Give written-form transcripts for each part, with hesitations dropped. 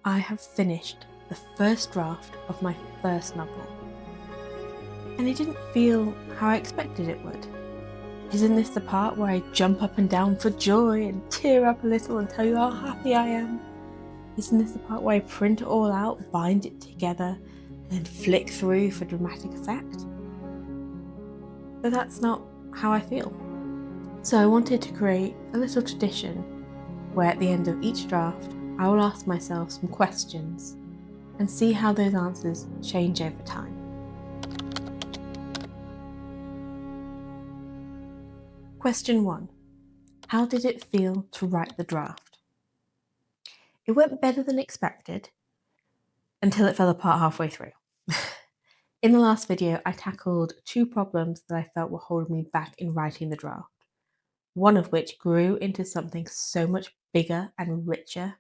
I have finished the first draft of my first novel, and it didn't feel how I expected it would. Isn't this the part where I jump up and down for joy and tear up a little and tell you how happy I am? Isn't this the part where I print it all out, bind it together, and then flick through for dramatic effect? But that's not how I feel. So I wanted to create a little tradition where at the end of each draft, I will ask myself some questions and see how those answers change over time. Question 1. How did it feel to write the draft? It went better than expected until it fell apart halfway through. In the last video, I tackled 2 problems that I felt were holding me back in writing the draft, one of which grew into something so much bigger and richer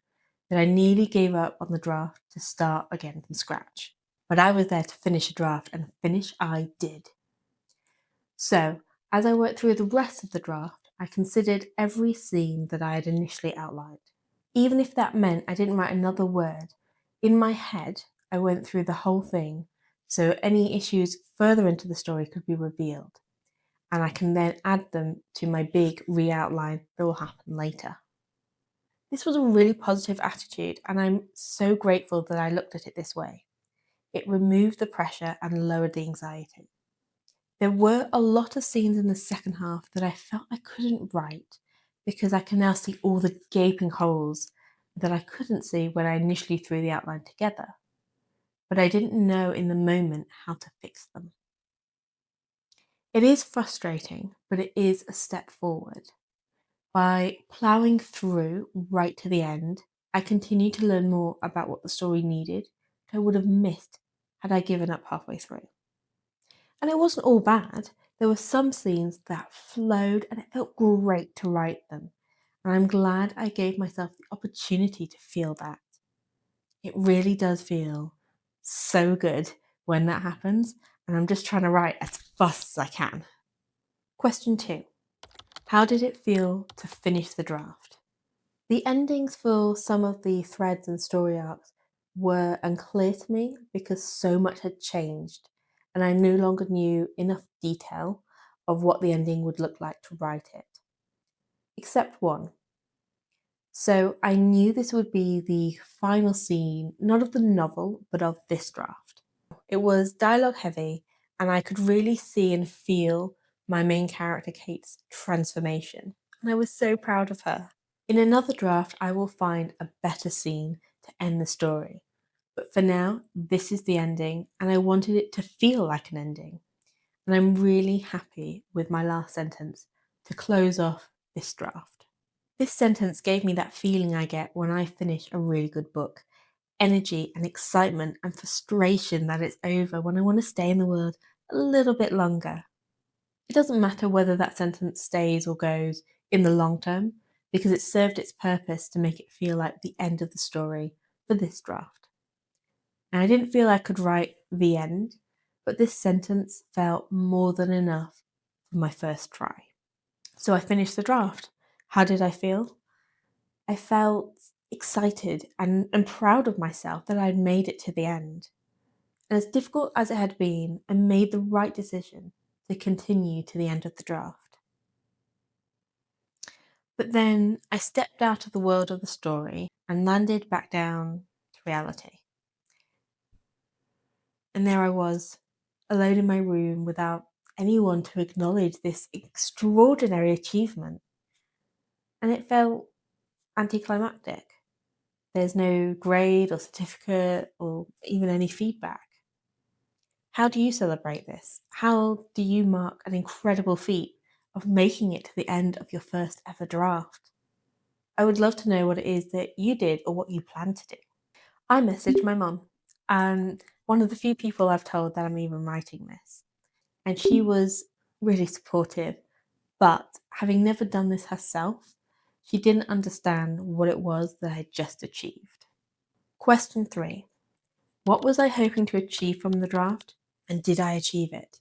that I nearly gave up on the draft to start again from scratch. But I was there to finish a draft, and finish I did. So, as I worked through the rest of the draft, I considered every scene that I had initially outlined. Even if that meant I didn't write another word, in my head, I went through the whole thing so any issues further into the story could be revealed, and I can then add them to my big re-outline that will happen later. This was a really positive attitude, and I'm so grateful that I looked at it this way. It removed the pressure and lowered the anxiety. There were a lot of scenes in the second half that I felt I couldn't write because I can now see all the gaping holes that I couldn't see when I initially threw the outline together. But I didn't know in the moment how to fix them. It is frustrating, but it is a step forward. By ploughing through right to the end, I continued to learn more about what the story needed that I would have missed had I given up halfway through. And it wasn't all bad. There were some scenes that flowed and it felt great to write them. And I'm glad I gave myself the opportunity to feel that. It really does feel so good when that happens, and I'm just trying to write as fast as I can. Question 2. How did it feel to finish the draft? The endings for some of the threads and story arcs were unclear to me because so much had changed, and I no longer knew enough detail of what the ending would look like to write it. Except one. So I knew this would be the final scene, not of the novel, but of this draft. It was dialogue heavy, and I could really see and feel my main character Kate's transformation, and I was so proud of her. In another draft, I will find a better scene to end the story, but for now, this is the ending, and I wanted it to feel like an ending, and I'm really happy with my last sentence to close off this draft. This sentence gave me that feeling I get when I finish a really good book. Energy and excitement and frustration that it's over when I want to stay in the world a little bit longer. It doesn't matter whether that sentence stays or goes in the long term, because it served its purpose to make it feel like the end of the story for this draft. And I didn't feel I could write the end, but this sentence felt more than enough for my first try. So I finished the draft. How did I feel? I felt excited and proud of myself that I'd made it to the end. And as difficult as it had been, I made the right decision to continue to the end of the draft. But then I stepped out of the world of the story and landed back down to reality. And there I was, alone in my room without anyone to acknowledge this extraordinary achievement. And it felt anticlimactic. There's no grade or certificate or even any feedback. How do you celebrate this? How do you mark an incredible feat of making it to the end of your first ever draft? I would love to know what it is that you did or what you plan to do. I messaged my mum, and one of the few people I've told that I'm even writing this. And she was really supportive, but having never done this herself, she didn't understand what it was that I had just achieved. Question 3. What was I hoping to achieve from the draft, and did I achieve it?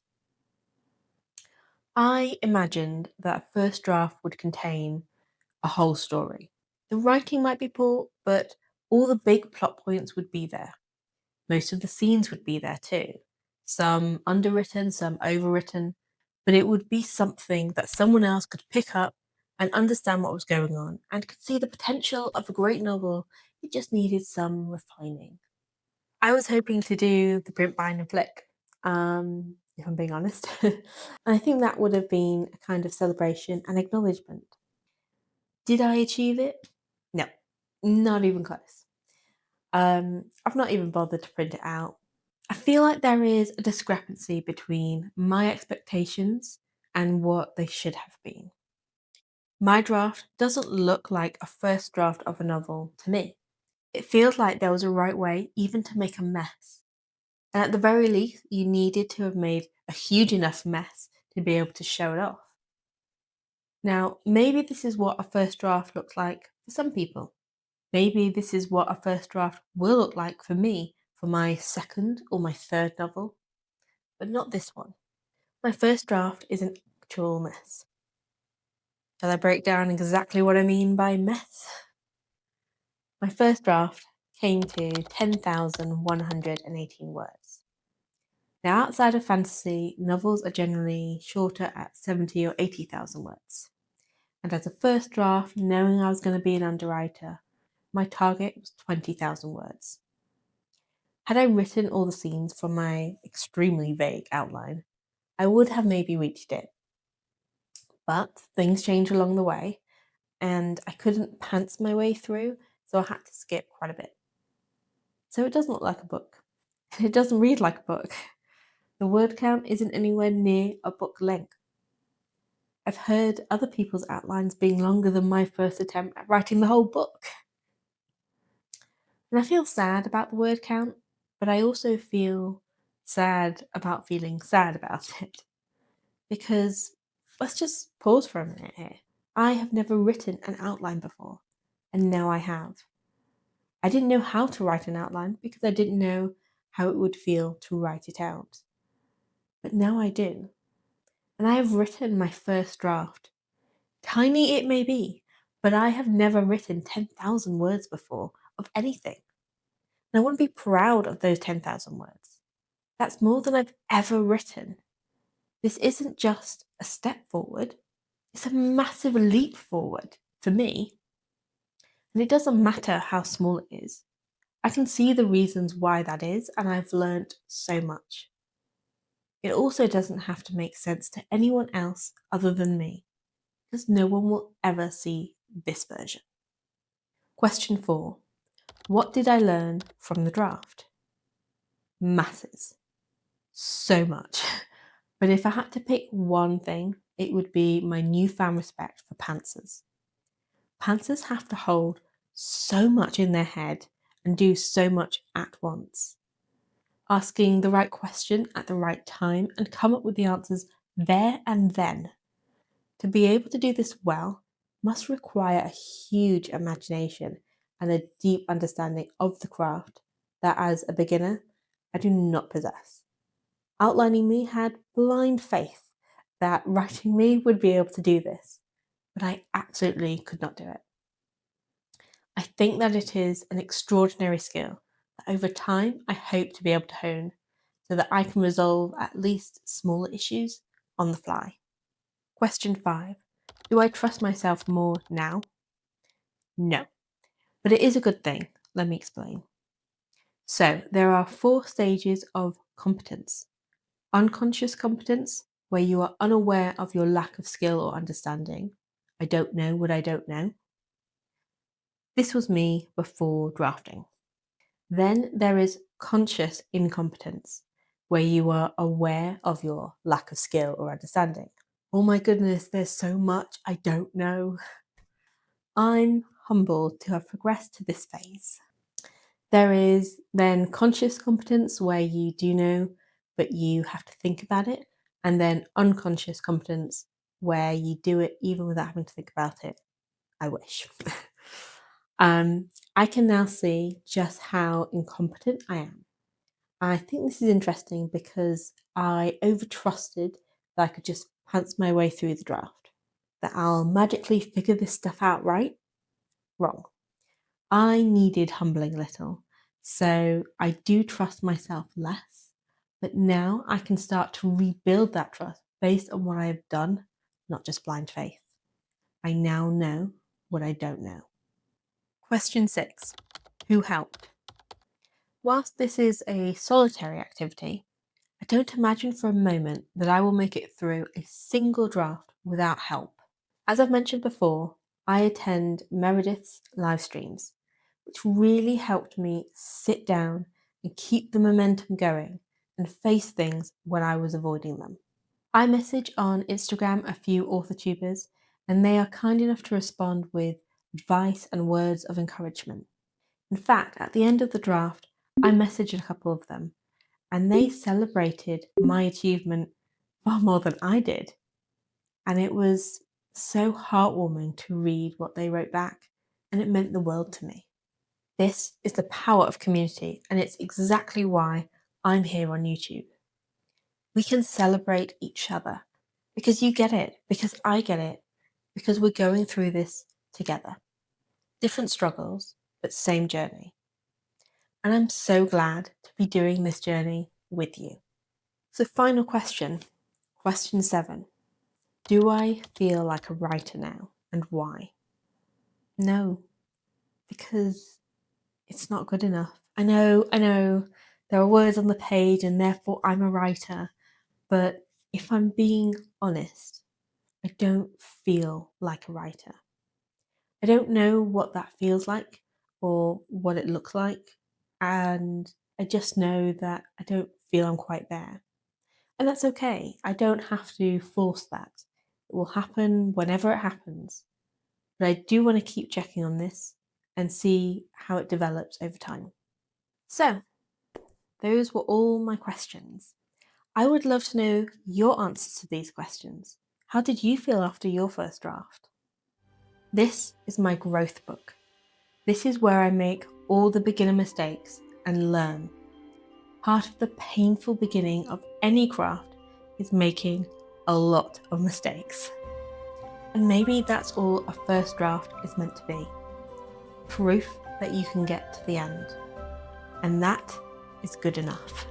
I imagined that a first draft would contain a whole story. The writing might be poor, but All the big plot points would be there. Most of the scenes would be there too. Some underwritten, some overwritten, but it would be something that someone else could pick up and understand what was going on and could see the potential of a great novel. It just needed some refining. I was hoping to do the print, bind, and flick, if I'm being honest. And I think that would have been a kind of celebration and acknowledgement. Did I achieve it? No, not even close. I've not even bothered to print it out. I feel like there is a discrepancy between my expectations and what they should have been. My draft doesn't look like a first draft of a novel to me. It feels like there was a right way even to make a mess. And at the very least, you needed to have made a huge enough mess to be able to show it off. Now, maybe this is what a first draft looks like for some people. Maybe this is what a first draft will look like for me for my second or my third novel, but not this one. My first draft is an actual mess. Shall I break down exactly what I mean by mess? My first draft came to 10,118 words. Now, outside of fantasy, novels are generally shorter at 70 or 80,000 words. And as a first draft, knowing I was going to be an underwriter, my target was 20,000 words. Had I written all the scenes from my extremely vague outline, I would have maybe reached it. But things changed along the way, and I couldn't pants my way through, so I had to skip quite a bit. So it doesn't look like a book. It doesn't read like a book. The word count isn't anywhere near a book length. I've heard other people's outlines being longer than my first attempt at writing the whole book. And I feel sad about the word count, but I also feel sad about feeling sad about it. Because let's just pause for a minute here. I have never written an outline before, and now I have. I didn't know how to write an outline because I didn't know how it would feel to write it out. But now I do. And I have written my first draft. Tiny it may be, but I have never written 10,000 words before of anything. And I want to be proud of those 10,000 words. That's more than I've ever written. This isn't just a step forward, it's a massive leap forward for me. And it doesn't matter how small it is. I can see the reasons why that is, and I've learnt so much. It also doesn't have to make sense to anyone else other than me, because no one will ever see this version. Question 4. What did I learn from the draft? Masses. So much. But if I had to pick one thing, it would be my newfound respect for pantsers. Pantsers have to hold so much in their head and do so much at once. Asking the right question at the right time and come up with the answers there and then. To be able to do this well must require a huge imagination and a deep understanding of the craft that, as a beginner, I do not possess. Outlining me had blind faith that writing me would be able to do this, but I absolutely could not do it. I think that it is an extraordinary skill that over time I hope to be able to hone so that I can resolve at least smaller issues on the fly. Question 5. Do I trust myself more now? No, but it is a good thing. Let me explain. So, there are 4 stages of competence. Unconscious competence, where you are unaware of your lack of skill or understanding. I don't know what I don't know. This was me before drafting. Then there is conscious incompetence, where you are aware of your lack of skill or understanding. Oh my goodness, there's so much I don't know. I'm humbled to have progressed to this phase. There is then conscious competence, where you do know, but you have to think about it. And then unconscious competence, where you do it even without having to think about it. I wish. I can now see just how incompetent I am. I think this is interesting because I overtrusted that I could just pants my way through the draft, that I'll magically figure this stuff out right. Wrong. I needed humbling a little, so I do trust myself less, but now I can start to rebuild that trust based on what I have done, not just blind faith. I now know what I don't know. Question 6. Who helped? Whilst this is a solitary activity, I don't imagine for a moment that I will make it through a single draft without help. As I've mentioned before, I attend Meredith's live streams, which really helped me sit down and keep the momentum going and face things when I was avoiding them. I message on Instagram a few author tubers, and they are kind enough to respond with advice and words of encouragement. In fact, at the end of the draft, I messaged a couple of them, and they celebrated my achievement far more than I did. And it was so heartwarming to read what they wrote back, and it meant the world to me. This is the power of community, and it's exactly why I'm here on YouTube. We can celebrate each other because you get it, because I get it, because we're going through this together. Different struggles, but same journey. And I'm so glad to be doing this journey with you. So, final question, question 7. Do I feel like a writer now, and why? No, because it's not good enough. I know, there are words on the page and therefore I'm a writer, but if I'm being honest, I don't feel like a writer. I don't know what that feels like or what it looks like, and I just know that I don't feel I'm quite there. And that's okay. I don't have to force that. It will happen whenever it happens. But I do want to keep checking on this and see how it develops over time. So, those were all my questions. I would love to know your answers to these questions. How did you feel after your first draft? This is my growth book. This is where I make all the beginner mistakes and learn. Part of the painful beginning of any craft is making a lot of mistakes. And maybe that's all a first draft is meant to be. Proof that you can get to the end. And that is good enough.